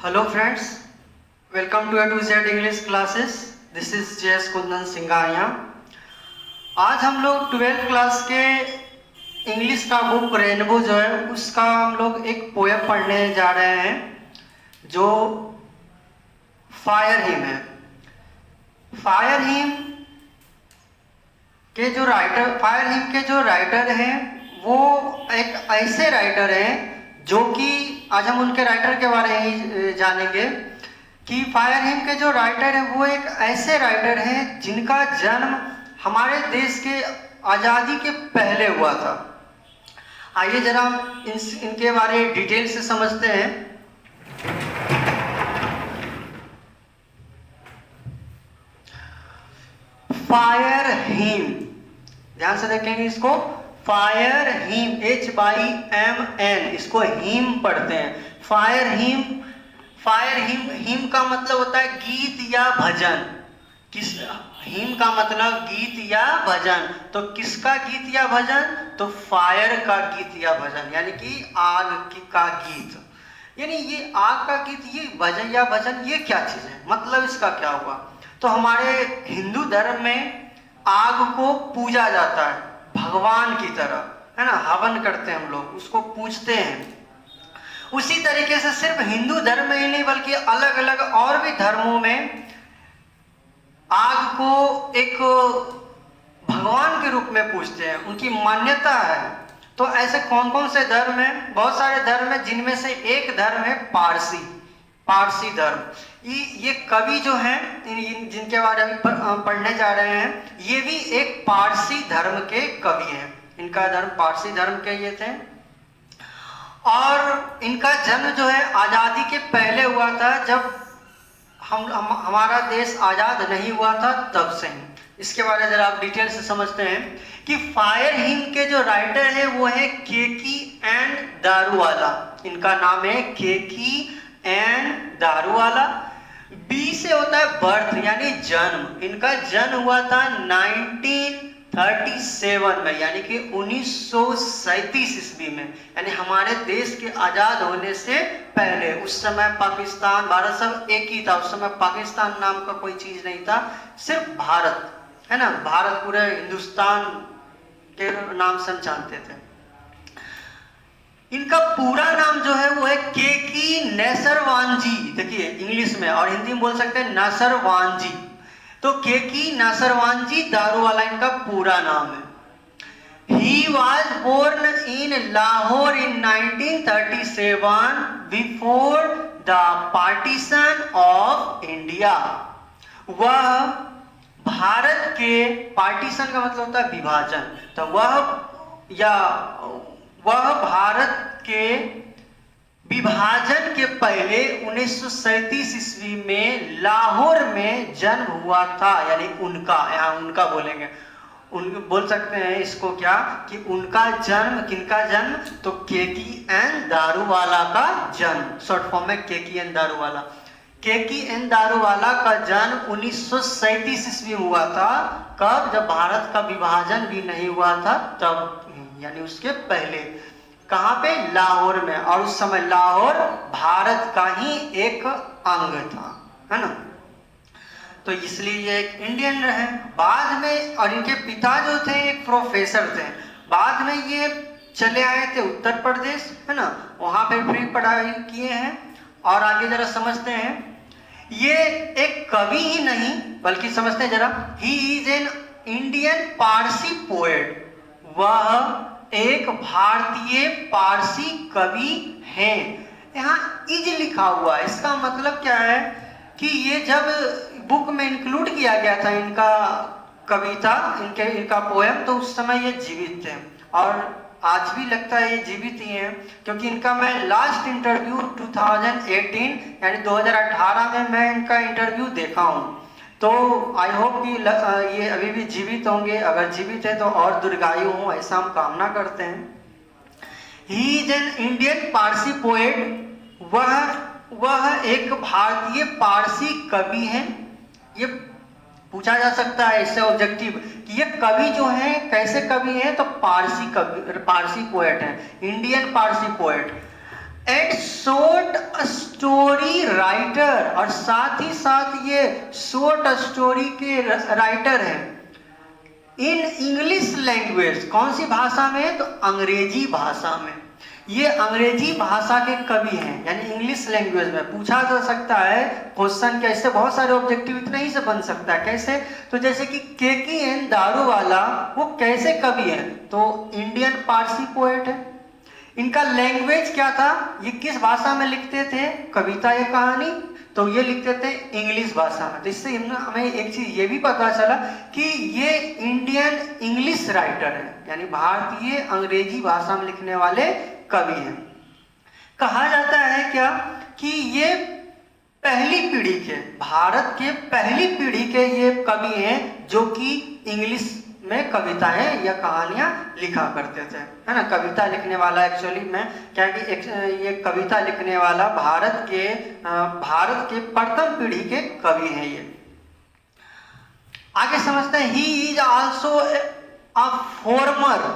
Hello friends, welcome to A to Z English classes. This is JS Kundan Singhania. आज हम लोग 12th class के English का बुक रेनबो जो है उसका हम लोग एक पोएम पढ़ने जा रहे हैं जो फायर हिम है। फायर हिम के जो राइटर हैं वो एक ऐसे राइटर हैं जो कि आज हम उनके राइटर के बारे में जानेंगे कि फायर हिम के जो राइटर हैं वो एक ऐसे राइटर हैं जिनका जन्म हमारे देश के आज़ादी के पहले हुआ था। आइए जरा इनके बारे में डिटेल से समझते हैं। फायर हिम, ध्यान से देखेंगे इसको, फायर हिम, HYMN, इसको हिम पढ़ते हैं। फायर हिम, हिम का मतलब होता है गीत या भजन। किस हिम का मतलब गीत या भजन, तो किसका गीत या भजन? तो फायर का गीत या भजन, यानी कि आग का गीत। यानी ये आग का गीत, ये भजन या भजन, ये क्या चीज है? मतलब इसका क्या हुआ? तो हमारे हिंदू धर्म में आग को पूजा जाता है भगवान की तरह, है ना, हवन करते हैं हम लोग, उसको पूजते हैं। उसी तरीके से सिर्फ हिंदू धर्म में ही नहीं बल्कि अलग अलग और भी धर्मों में आग को एक भगवान के रूप में पूजते हैं, उनकी मान्यता है। तो ऐसे कौन कौन से धर्म हैं? बहुत सारे धर्म हैं, जिनमें से एक धर्म है पारसी धर्म। ये कवि जो हैं जिनके बारे में पढ़ने जा रहे हैं, ये भी एक पारसी धर्म के कवि हैं। इनका धर्म पारसी धर्म के ये थे और इनका जन्म जो है आज़ादी के पहले हुआ था, जब हमारा देश आज़ाद नहीं हुआ था तब से ही। इसके बारे में जरा आप डिटेल से समझते हैं कि फायर हिम के जो राइटर हैं वो है केकी एंड दारूवाला। इनका नाम है केकी एंड दारूवाला। बी से होता है बर्थ, यानी जन्म। इनका जन्म हुआ था 1937 में, यानी कि 1937 ईस्वी में, यानी हमारे देश के आज़ाद होने से पहले। उस समय पाकिस्तान भारत सब एक ही था। उस समय पाकिस्तान नाम का कोई चीज़ नहीं था, सिर्फ भारत, है ना। भारत पूरे हिंदुस्तान के नाम से हम जानते थे। इनका पूरा नाम जो है वो है केकी नसरवानजी। देखिए इंग्लिश में और हिंदी में बोल सकते हैं नसरवानजी। तो केकी नसरवानजी दारूवाला इनका पूरा नाम है। He was born in Lahore in 1937 before the partition of India। वह भारत के, पार्टीशन का मतलब होता है विभाजन, तो वह भारत के विभाजन के पहले 1937 ईस्वी में लाहौर में जन्म हुआ था। यानी उनका, यहाँ उनका बोलेंगे, बोल सकते हैं इसको क्या कि उनका जन्म, किनका जन्म? तो केकी एन दारूवाला का जन्म, शॉर्ट फॉर्म में केकी एन दारूवाला। केकी एन दारूवाला का जन्म 1937 ईस्वी में हुआ था। कब? जब भारत का विभाजन भी नहीं हुआ था तब, यानी उसके पहले। कहाँ पे? लाहौर में। और उस समय लाहौर भारत का ही एक अंग था, है ना। तो इसलिए ये एक इंडियन रहे। बाद में, और इनके पिता जो थे एक प्रोफेसर थे। बाद में ये चले आए थे उत्तर प्रदेश, है ना, वहाँ पे फ्री पढ़ाई किए हैं। और आगे जरा समझते हैं, ये एक कवि ही नहीं बल्कि समझते हैं जरा, he is an Indian Parsi poet. वह एक भारतीय पारसी कवि हैं। यहाँ इज लिखा हुआ है, इसका मतलब क्या है कि ये जब बुक में इंक्लूड किया गया था इनका कविता, इनका पोएम, तो उस समय ये जीवित थे। और आज भी लगता है ये जीवित ही हैं, क्योंकि इनका मैं लास्ट इंटरव्यू 2018 यानी 2018 में मैं इनका इंटरव्यू देखा हूँ। तो आई होप कि ये अभी भी जीवित होंगे। अगर जीवित है तो और दीर्घायु हों, ऐसा हम कामना करते हैं। He is an Indian Parsi poet. वह एक भारतीय पारसी कवि हैं। ये पूछा जा सकता है इससे ऑब्जेक्टिव कि ये कवि जो हैं कैसे कवि हैं? तो पारसी पोएट हैं, Indian Parsi poet. And short story writer, और साथ ही साथ ये शॉर्ट स्टोरी के राइटर हैं इन इंग्लिश लैंग्वेज। कौन सी भाषा में? तो अंग्रेजी भाषा में। ये अंग्रेजी भाषा के कवि हैं, यानी इंग्लिश लैंग्वेज में। पूछा जा सकता है क्वेश्चन, कैसे बहुत सारे ऑब्जेक्टिव इतना ही से बन सकता है। कैसे? तो जैसे कि KKN दारूवाला वो कैसे कवि हैं? तो इंडियन पारसी पोएट है। इनका लैंग्वेज क्या था? ये किस भाषा में लिखते थे कविता या कहानी? तो ये लिखते थे इंग्लिश भाषा में। तो इससे हमें एक चीज ये भी पता चला कि ये इंडियन इंग्लिश राइटर है, यानी भारतीय अंग्रेजी भाषा में लिखने वाले कवि हैं। कहा जाता है क्या कि ये पहली पीढ़ी के, भारत के पहली पीढ़ी के ये कवि हैं जो कि इंग्लिश में कविताएं या कहानियां लिखा करते थे, है ना। कविता लिखने वाला एक्चुअली में क्या कि ये कविता लिखने वाला भारत के प्रथम पीढ़ी के कवि हैं ये। आगे समझते हैं। He is also a former.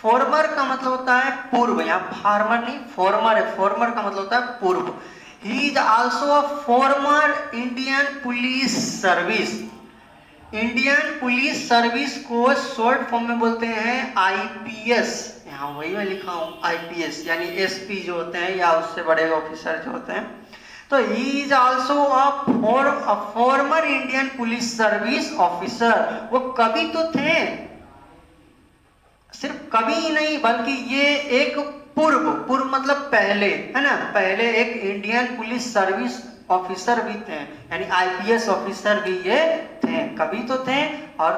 Farmer का मतलब होता है पूर्व, यहाँ फार्मर नहीं फॉर्मर है। फॉर्मर का मतलब होता है पूर्व। He is also a former Indian police service. Indian police service को शॉर्ट फॉर्म में बोलते हैं IPS। यहाँ वही मैं लिखा हूँ IPS, यानी SP जो होते हैं या उससे बड़े ऑफिसर जो होते हैं। तो he is also a former Indian police service officer. वो कवि तो थे, सिर्फ कवि ही नहीं बल्कि ये एक पूर्व मतलब पहले, है ना, पहले एक इंडियन पुलिस सर्विस ऑफिसर भी थे, यानी IPS ऑफिसर भी ये थे। कवि तो थे और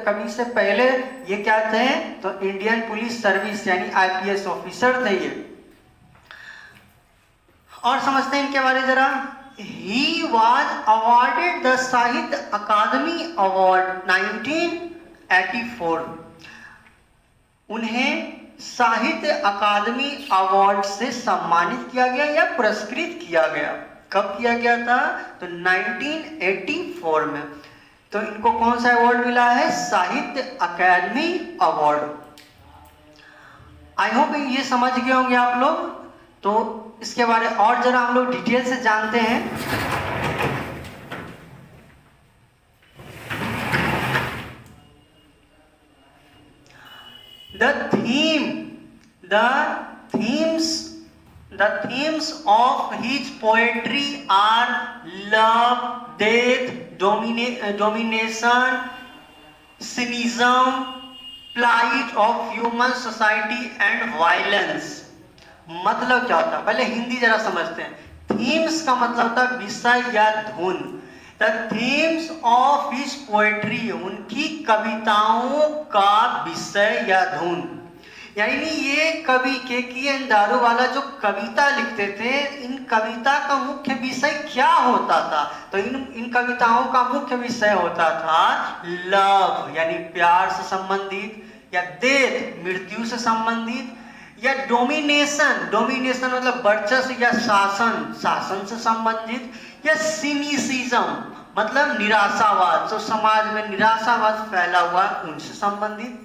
कवि से पहले ये क्या थे? तो इंडियन पुलिस सर्विस यानी IPS ऑफिसर थे ये। और समझते हैं इनके बारे जरा। ही वॉज अवॉर्डेड द साहित्य अकादमी अवार्ड 1984। उन्हें साहित्य अकादमी अवार्ड से सम्मानित किया गया या पुरस्कृत किया गया। कब किया गया था? तो 1984 में। तो इनको कौन सा अवार्ड मिला है? साहित्य अकादमी अवार्ड। आई होप ये समझ गए होंगे आप लोग। तो इसके बारे और जरा हम लोग डिटेल से जानते हैं। The themes of his poetry are love, death, domination, cynicism, plight of human society and violence। मतलब क्या होता है? पहले हिंदी जरा समझते हैं। थीम्स का मतलब होता है विषय या धुन। The themes of his poetry, उनकी कविताओं का विषय या धुन। यानी ये कवि KKN दारूवाला जो कविता लिखते थे, इन कविता का मुख्य विषय क्या होता था? तो इन कविताओं का मुख्य विषय होता था लव, यानी प्यार से संबंधित, या डेथ, मृत्यु से संबंधित, या डोमिनेशन मतलब वर्चस्व या शासन से संबंधित, या सिनिसिज्म मतलब निराशावाद, जो समाज में निराशावाद फैला हुआ उनसे संबंधित।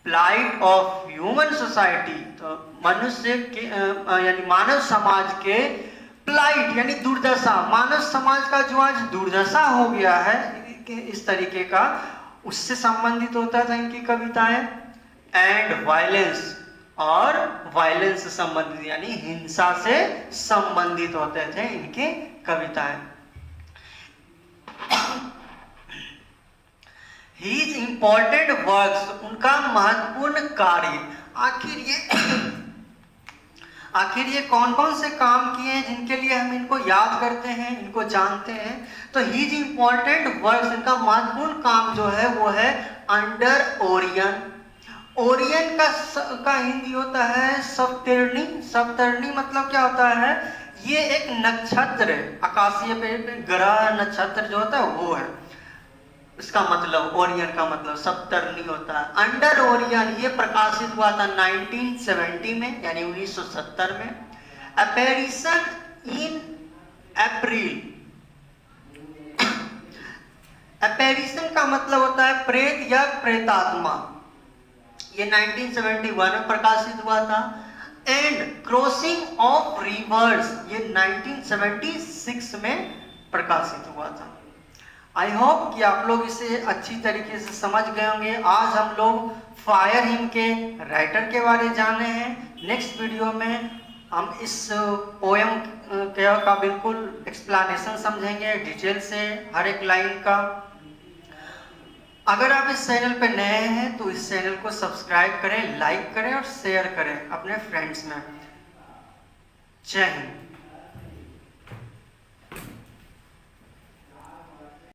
प्लाइट ऑफ ह्यूमन सोसाइटी, तो मनुष्य के यानी मानव समाज के प्लाइट यानी दुर्दशा, मानव समाज का जो आज दुर्दशा हो गया है इस तरीके का, उससे संबंधित होता था इनकी कविताएं। एंड वायलेंस, और वायलेंस से संबंधित यानी हिंसा से संबंधित होते थे इनके कविताएं। His important works, उनका महत्वपूर्ण कार्य। आखिर ये कौन कौन से काम किए हैं जिनके लिए हम इनको याद करते हैं, इनको जानते हैं? तो His important works, इनका महत्वपूर्ण काम जो है वो है अंडर ओरियन। ओरियन का हिंदी होता है सप्तर्णी। सप्तर्णी मतलब क्या होता है? ये एक नक्षत्र, आकाशीय ग्रह नक्षत्र जो होता है वो है, इसका मतलब ओरियन का मतलब सप्तर्णी होता है। अंडर ओरियन ये प्रकाशित हुआ था 1970 में, यानी 1970 में। अपैरिशन इन अप्रैल। अपैरिशन का मतलब होता है प्रेत या प्रेतात्मा। ये 1971 में प्रकाशित हुआ था। एंड क्रॉसिंग ऑफ रिवर्स, ये 1976 में प्रकाशित हुआ था। आई होप कि आप लोग इसे अच्छी तरीके से समझ गए होंगे। आज हम लोग फायर हिम के राइटर के बारे में जाने हैं। नेक्स्ट वीडियो में हम इस पोयम का बिल्कुल एक्सप्लेनेशन समझेंगे डिटेल से, हर एक लाइन का। अगर आप इस चैनल पे नए हैं तो इस चैनल को सब्सक्राइब करें, लाइक करें और शेयर करें अपने फ्रेंड्स में। जय हिंद।